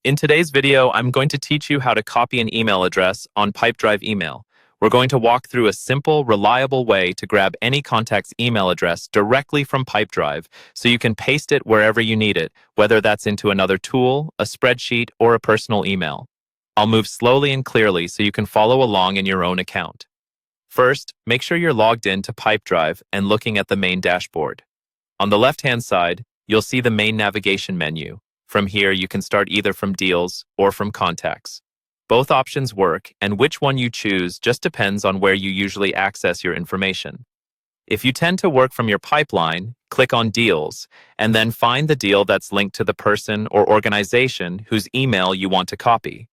In today's video, I'm going to teach you how to copy an email address on Pipedrive email. We're going to walk through a simple, reliable way to grab any contact's email address directly from Pipedrive so you can paste it wherever you need it, whether that's into another tool, a spreadsheet, or a personal email. I'll move slowly and clearly so you can follow along in your own account. First, make sure you're logged in to Pipedrive and looking at the main dashboard. On the left-hand side, you'll see the main navigation menu. From here, you can start either from deals or from contacts. Both options work, and which one you choose just depends on where you usually access your information. If you tend to work from your pipeline, click on Deals, and then find the deal that's linked to the person or organization whose email you want to copy.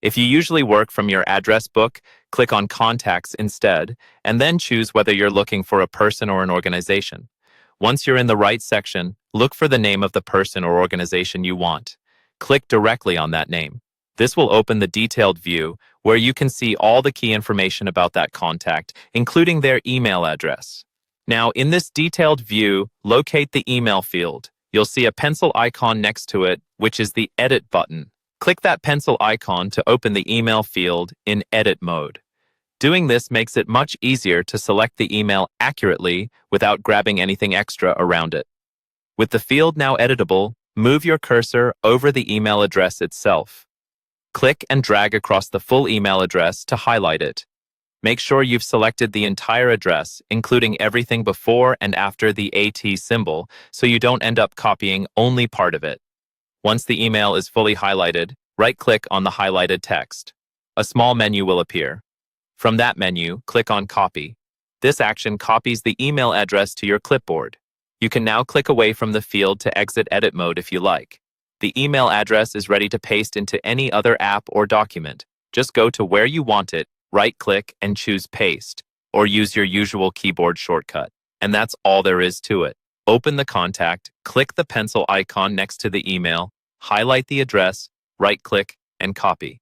If you usually work from your address book, click on Contacts instead, and then choose whether you're looking for a person or an organization. Once you're in the right section, look for the name of the person or organization you want. Click directly on that name. This will open the detailed view where you can see all the key information about that contact, including their email address. Now, in this detailed view, locate the email field. You'll see a pencil icon next to it, which is the Edit button. Click that pencil icon to open the email field in edit mode. Doing this makes it much easier to select the email accurately without grabbing anything extra around it. With the field now editable, move your cursor over the email address itself. Click and drag across the full email address to highlight it. Make sure you've selected the entire address, including everything before and after the AT symbol, so you don't end up copying only part of it. Once the email is fully highlighted, right-click on the highlighted text. A small menu will appear. From that menu, click on Copy. This action copies the email address to your clipboard. You can now click away from the field to exit edit mode if you like. The email address is ready to paste into any other app or document. Just go to where you want it, right-click and choose Paste, or use your usual keyboard shortcut. And that's all there is to it. Open the contact, click the pencil icon next to the email, highlight the address, right-click, and copy.